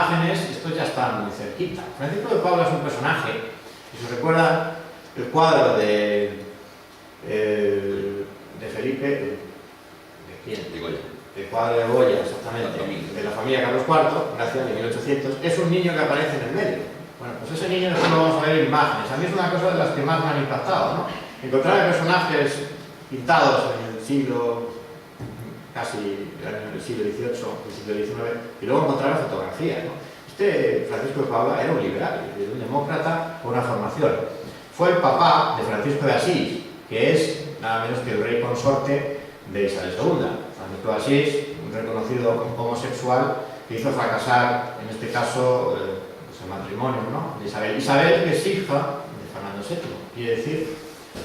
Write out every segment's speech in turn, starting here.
imágenes, estos ya están muy cerquita. Francisco de Paula es un personaje, si se recuerda el cuadro de Felipe, ¿de quién? De Goya. El cuadro de Goya, exactamente, de la familia Carlos IV, gracias, de 1800, es un niño que aparece en el medio. Bueno, pues ese niño después lo vamos a ver en imágenes. A mí es una cosa de las que más me han impactado, ¿no? Encontrar personajes pintados en el siglo, casi en el siglo XVIII, el siglo XIX, y luego encontrar fotografías, ¿no? Este Francisco de Paula era un liberal, un demócrata con una formación. Fue el papá de Francisco de Asís, que es nada menos que el rey consorte de Isabel II. Francisco de Asís, un reconocido homosexual que hizo fracasar, en este caso, pues el matrimonio, ¿no?, de Isabel. Isabel, que es hija de Fernando VII, quiere decir,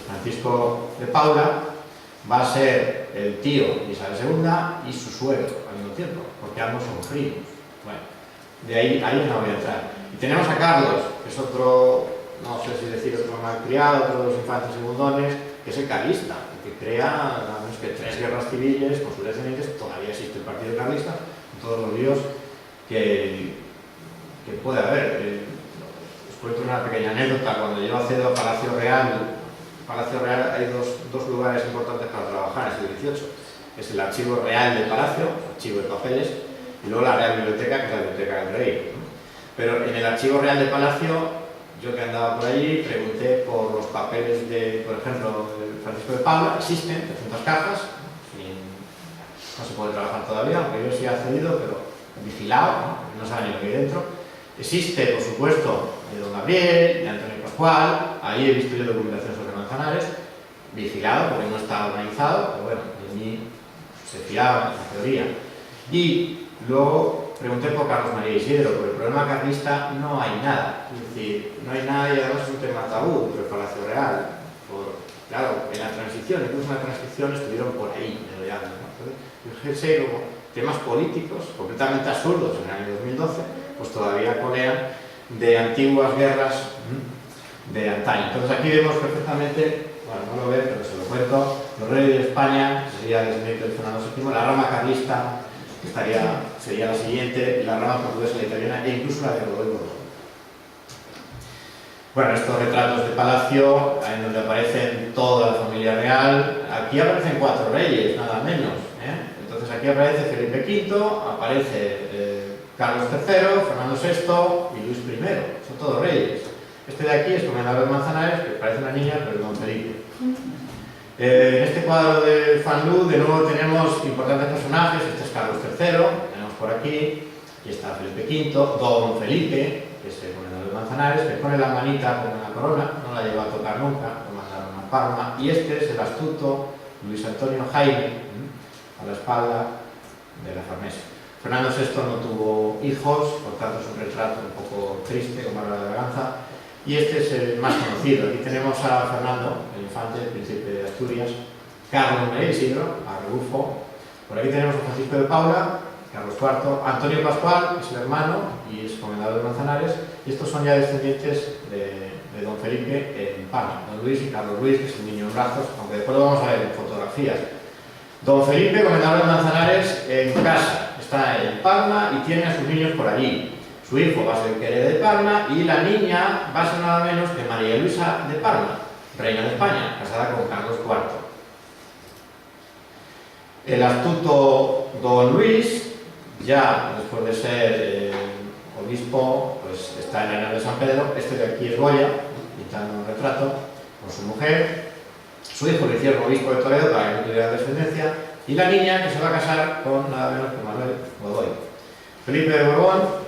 Francisco de Paula va a ser el tío de Isabel II y su suegro al mismo tiempo, porque ambos son primos. Bueno, de ahí no voy a entrar. Y tenemos a Carlos, que es otro, no sé si decir otro malcriado, otro de los infantes segundones, que es el carlista, que crea nada menos que 3 guerras civiles con sus descendientes. Todavía existe el partido carlista, con todos los líos que puede haber. Os cuento una pequeña anécdota. Cuando yo accedo a Palacio Real hay dos lugares importantes para trabajar en el siglo XVIII. Es el Archivo Real del Palacio, archivo de papeles, y luego la Real Biblioteca, que es la Biblioteca del Rey, ¿no? Pero en el Archivo Real del Palacio, yo que andaba por allí, pregunté por los papeles de, por ejemplo, de Francisco de Paula. Existen 300 cajas, no se puede trabajar todavía, aunque yo sí he accedido, pero vigilado, no saben ni lo que hay dentro. Existe, por supuesto, de don Gabriel, de Antonio Pascual. Ahí he visto yo documentación sobre Manzanares, vigilado, porque no está organizado, pero bueno, de mí se fiaba, en teoría. Y luego pregunté por Carlos María Isidro. Por el problema carlista no hay nada, es decir, no hay nada, y además es un tema tabú dentro del Palacio Real. Claro, en la transición, incluso en la transición, estuvieron por ahí, merodeando, ¿no? Entonces, fíjense como temas políticos completamente absurdos en el año 2012, pues todavía colean de antiguas guerras de antaño. Entonces aquí vemos perfectamente, bueno, no lo ven, pero se lo cuento, los reyes de España, que sería descendiente del Fernando VII, la rama carlista, que sería la siguiente, la rama portuguesa, la italiana, e incluso la de Rodolfo. Bueno, estos retratos de palacio, en donde aparecen toda la familia real. Aquí aparecen 4 reyes, nada menos, ¿eh? Entonces aquí aparece Felipe V, aparece Carlos III, Fernando VI y Luis I, son todos reyes. Este de aquí es Comendador de Manzanares, que parece una niña, pero es don Felipe. En este cuadro de Fanlú, de nuevo tenemos importantes personajes. Este es Carlos III, tenemos por aquí está Felipe V, don Felipe, que es el Comendador de Manzanares, que pone la manita con una corona, no la lleva a tocar nunca, lo mandaron a Parma. Y este es el astuto Luis Antonio Jaime, a la espalda de la Farnese. Fernando VI no tuvo hijos, por tanto es un retrato un poco triste, con Bárbara de Braganza. Y este es el más conocido. Aquí tenemos a Fernando, el infante, el príncipe de Asturias, Carlos María Isidro, a Rebufo. Por aquí tenemos a Francisco de Paula, Carlos IV, Antonio Pascual, que es el hermano y es comendador de Manzanares. Y estos son ya descendientes de don Felipe en Parma, don Luis y Carlos Luis, que es el niño en brazos, aunque después lo vamos a ver en fotografías. Don Felipe, comendador de Manzanares, en casa, está en Parma y tiene a sus niños por allí. Su hijo va a ser el que herede de Parma y la niña va a ser nada menos que María Luisa de Parma, reina de España, casada con Carlos IV. El astuto don Luis, ya después de ser obispo, pues está en la Arenal de San Pedro. Este de aquí es Goya, pintando un retrato con su mujer. Su hijo lo hicieron obispo de Toledo para que no tuviera descendencia, y la niña que se va a casar con nada menos que Manuel Godoy. Felipe de Borbón,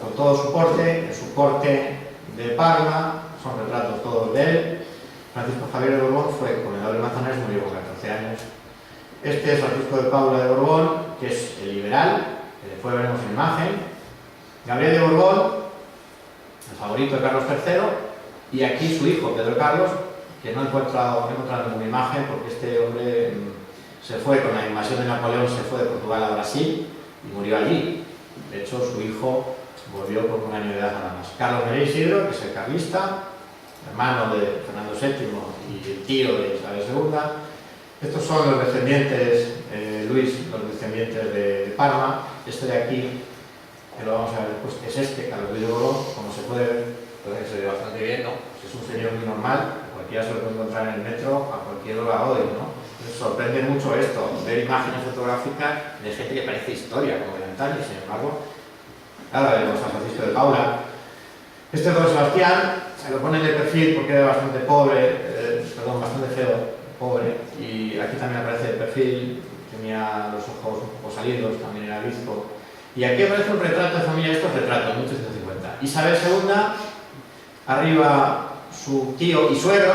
con todo su porte, en su corte de Parma, son retratos todos de él. Francisco Javier de Borbón fue comendador de Manzanares, murió con 14 años. Este es Francisco de Paula de Borbón, que es el liberal, que después veremos en imagen. Gabriel de Borbón, el favorito de Carlos III, y aquí su hijo, Pedro Carlos, que no he encontrado ninguna imagen, porque este hombre se fue con la invasión de Napoleón, se fue de Portugal a Brasil y murió allí. De hecho, su hijo volvió por 1 año de edad nada más. Carlos María Isidro, que es el carlista, hermano de Fernando VII y el tío de Isabel II. Estos son los descendientes, Luis, los descendientes de Parma. Este de aquí que lo vamos a ver después, es este, Carlos Bello Borón, como se puede ver, pues se ve bastante bien, ¿no? Pues es un señor muy normal, cualquiera se lo puede encontrar en el metro a cualquier hora hoy, ¿no? Entonces sorprende mucho esto, ver imágenes fotográficas de gente que parece historia, como de antaño, sin embargo, ahora vemos a Francisco de Paula. Este es Don Sebastián, se lo ponen de perfil porque era bastante pobre, bastante feo, pobre, y aquí también aparece de perfil, tenía los ojos un poco salidos, también era visco. Y aquí aparece un retrato de familia, estos retratos, 1850. Isabel II, arriba su tío y suegro,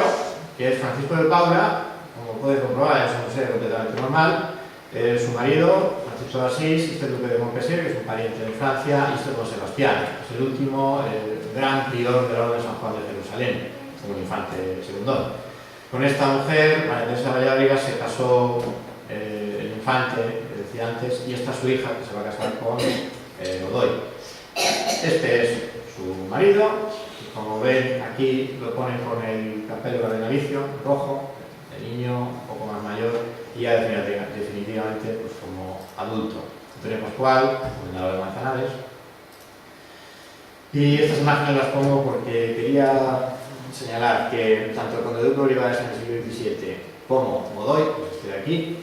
que es Francisco de Paula, como puede comprobar, es un ser completamente normal, su marido, Francisco de Asís, este es el duque de Montpensier, que es un pariente de Francia, y este es Don Sebastián, es el último gran prior de la Orden de San Juan de Jerusalén, como el infante segundón. Con esta mujer, María Teresa Valladolid, se casó el infante, que decía antes, y esta es su hija, que se va a casar con Godoy. Este es su marido, y como ven aquí lo ponen con el capelo de Navicio, rojo, el niño un poco más mayor, y ya definitivamente pues, como adulto. Antonio Pascual, gobernador de Manzanares. Y estas imágenes las pongo porque quería señalar que tanto el conde duque Olivares en el siglo XVII como Godoy, pues este de aquí,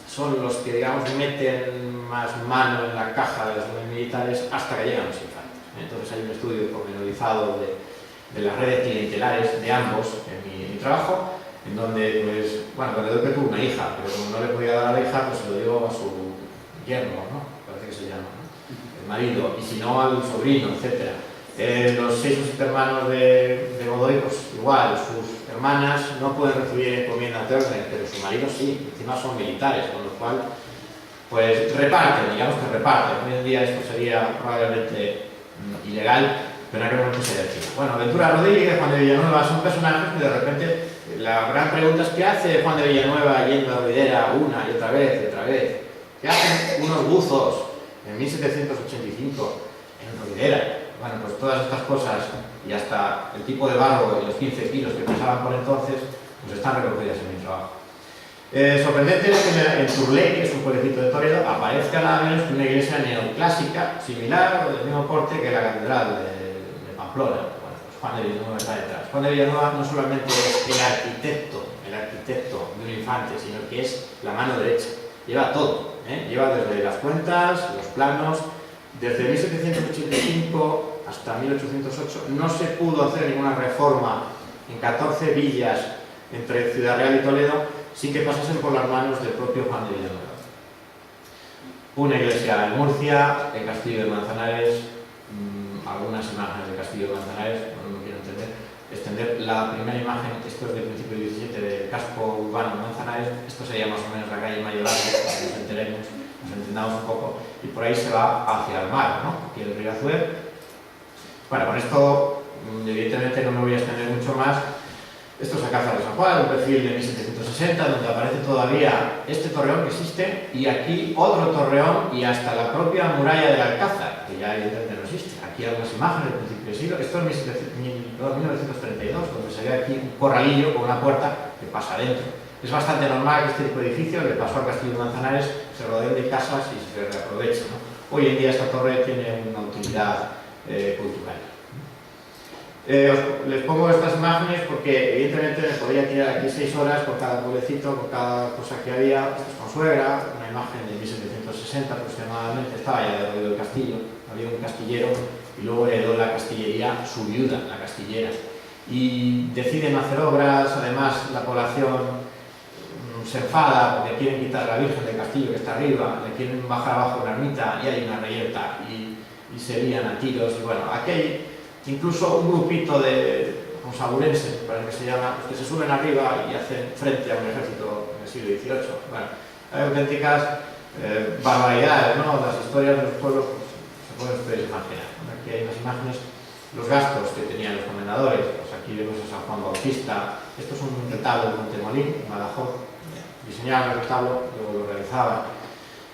son los que, digamos, meten más mano en la caja de las órdenes militares hasta que llegan los infantes. Entonces hay un estudio pormenorizado de las redes clientelares de ambos en mi trabajo, en donde, pues, bueno, el conde duque tuvo una hija, pero como no le podía dar a la hija, pues se lo dio a su yerno, ¿no? Parece que se llama, ¿no? El marido, y si no al sobrino, etc. Los 6 o 7 hermanos de Godoy, pues igual, sus hermanas no pueden recibir encomiendas de orden, pero su marido sí, encima son militares, con lo cual, pues reparten, digamos que reparten. Hoy en día esto sería probablemente ilegal, pero en aquel momento se decía. Bueno, Ventura Rodríguez, Juan de Villanueva son personajes que de repente, la gran pregunta es ¿qué hace Juan de Villanueva yendo a Ruidera una y otra vez y otra vez? ¿Qué hacen unos buzos en 1785 en Ruidera? Bueno, pues todas estas cosas y hasta el tipo de barro y los 15 kilos que pesaban por entonces, pues están recogidas en mi trabajo. Sorprendente es que en Turlé, que es un pueblecito de Toledo, aparezca nada menos que una iglesia neoclásica, similar o del mismo porte que la catedral de Pamplona. Bueno, pues Juan de Villanueva está detrás. Juan de Villanueva no solamente es el arquitecto de un infante, sino que es la mano derecha. Lleva todo, lleva desde las cuentas, los planos. Desde 1785 hasta 1808 no se pudo hacer ninguna reforma en 14 villas entre Ciudad Real y Toledo sin que pasasen por las manos del propio Juan de Villanueva. Una iglesia en Murcia, el castillo de Manzanares, algunas imágenes del castillo de Manzanares, no quiero extender. La primera imagen, esto es del principio del 17, del casco urbano de Manzanares, esto sería más o menos la calle Mayoral, para que nos enteremos, nos entendamos un poco, y por ahí se va hacia el mar, ¿no? Aquí el río Azuer. Bueno, con esto, evidentemente no me voy a extender mucho más. Esto es Alcázar de San Juan, un perfil de 1760, donde aparece todavía este torreón que existe, y aquí otro torreón y hasta la propia muralla del Alcázar, que ya evidentemente no existe. Aquí hay algunas imágenes del principio del siglo. Esto es 1932, donde se ve aquí un corralillo con una puerta que pasa adentro. Es bastante normal que este tipo de edificio, le pasó al castillo de Manzanares, se rodeen de casas y se reaprovecha, ¿no? Hoy en día esta torre tiene una utilidad cultural. Les pongo estas imágenes porque evidentemente me podría tirar aquí 6 horas por cada pueblecito, por cada cosa que había. Esto es Consuegra, una imagen de 1760 aproximadamente, estaba ya derruido el castillo, había un castillero y luego heredó la castillería su viuda, la castillera. Y deciden hacer obras, además la población se enfada porque quieren quitar a la Virgen del Castillo que está arriba, le quieren bajar abajo una ermita y hay una reyerta y se lían a tiros. Y bueno, aquí hay incluso un grupito de consaburenses, parece que se llama, que se suben arriba y hacen frente a un ejército del siglo XVIII. Bueno, hay auténticas barbaridades, ¿no? Las historias de los pueblos, pues, se pueden ustedes imaginar. Aquí hay unas imágenes, los gastos que tenían los comendadores. Pues aquí vemos a San Juan Bautista. Esto es un retablo de Montemolín, en Badajoz. Diseñaban el retablo, luego lo realizaban.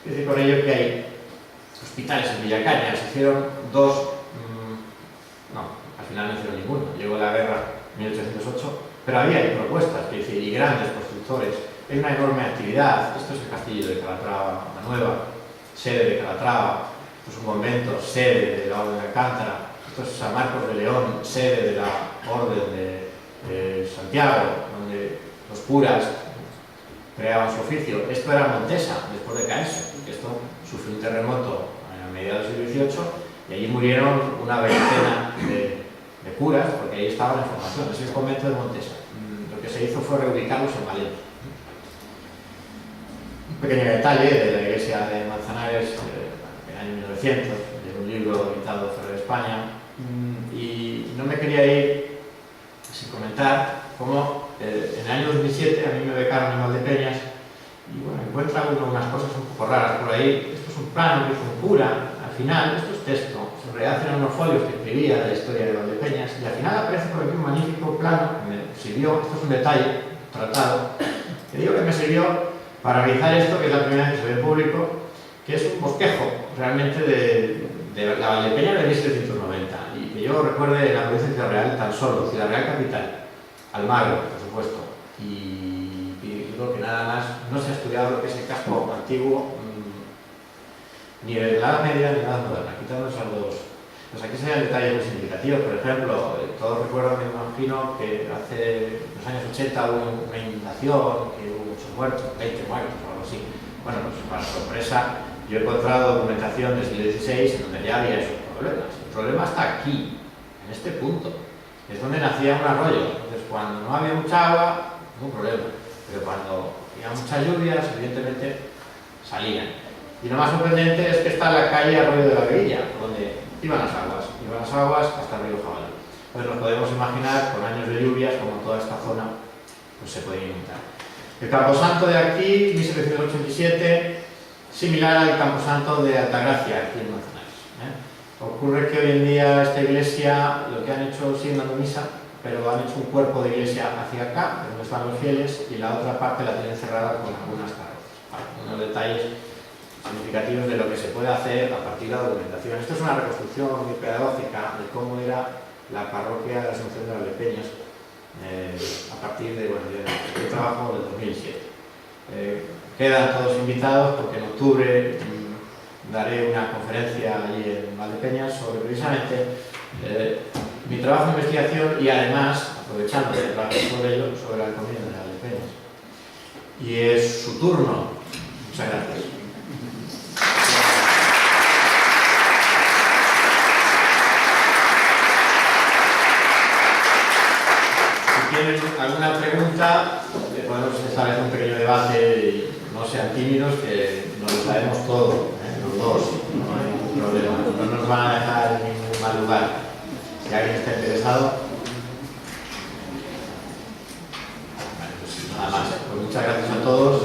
Es decir, con ello que hay hospitales en Villacaña. Se hicieron 2, no, al final no hicieron ninguno. Llegó la guerra en 1808, pero hay propuestas, es decir, y grandes constructores. Hay una enorme actividad. Esto es el castillo de Calatrava, la nueva sede de Calatrava. esto es un convento, sede de la Orden de Alcántara, esto es San Marcos de León, sede de la Orden de Santiago, donde los curas creaban su oficio. Esto era Montesa, después de caerse, porque esto sufrió un terremoto a mediados del siglo XVIII y allí murieron una veintena de curas, porque ahí estaba la información. Ese es el convento de Montesa. Lo que se hizo fue reubicarlos en Valencia. Un pequeño detalle de la iglesia de Manzanares, del año 1900, de un libro editado fuera de España, y no me quería ir sin comentar cómo en el año 2007 a mí me becaron en Valdepeñas y bueno, encuentra uno unas cosas un poco raras por ahí. Esto es un plano que hizo un cura, al final, esto es texto, se rehacen unos folios que escribía de la historia de Valdepeñas y al final aparece por aquí un magnífico plano que me sirvió, esto es un detalle, tratado, que digo que me sirvió para realizar esto, que es la primera vez que se ve en público, que es un bosquejo realmente de la Valdepeña de 1790 y que yo recuerde en la provincia de Ciudad Real tan solo, Ciudad Real capital, Almagro, por supuesto, y digo que nada más no se ha estudiado lo que es el casco antiguo ni de la Edad Media ni nada moderna, quitando esas dos. Pues aquí se dan detalles muy significativos. Por ejemplo, todos recuerdan, me imagino, que hace los años 80 hubo una inundación, que hubo muchos muertos, 20 muertos o algo así. Bueno, pues para sorpresa, yo he encontrado documentación del siglo XVI en donde ya había esos problemas. El problema está aquí, en este punto. Es donde nacía un arroyo. Entonces, cuando no había mucha agua, no hubo problema. Pero cuando había muchas lluvias, evidentemente, salían. Y lo más sorprendente es que está la calle Arroyo de la Villa, donde iban las aguas hasta el río Jabalí. Entonces nos podemos imaginar, con años de lluvias, como toda esta zona pues, se puede inundar. El camposanto de aquí, 1787, similar al camposanto de Altagracia, aquí en Manzanares. Ocurre que hoy en día esta iglesia, lo que han hecho, siguen dando misa, pero han hecho un cuerpo de iglesia hacia acá, donde están los fieles, y la otra parte la tienen cerrada con algunas carrozas. Unos detalles significativos de lo que se puede hacer a partir de la documentación. Esto es una reconstrucción muy pedagógica de cómo era la parroquia de la Asunción de Valdepeñas a partir de, bueno, del trabajo del 2007. Quedan todos invitados porque en octubre daré una conferencia allí en Valdepeñas sobre precisamente mi trabajo de investigación y además, aprovechando de hablar sobre ello, sobre la encomienda de Valdepeñas. Y es su turno. Muchas gracias. Si tienen alguna pregunta, podemos establecer un pequeño debate y no sean tímidos, que nos lo sabemos todo, los dos, no hay ningún problema, no nos van a dejar en ningún mal lugar. Si alguien está interesado, bueno, pues nada más. Pues muchas gracias a todos.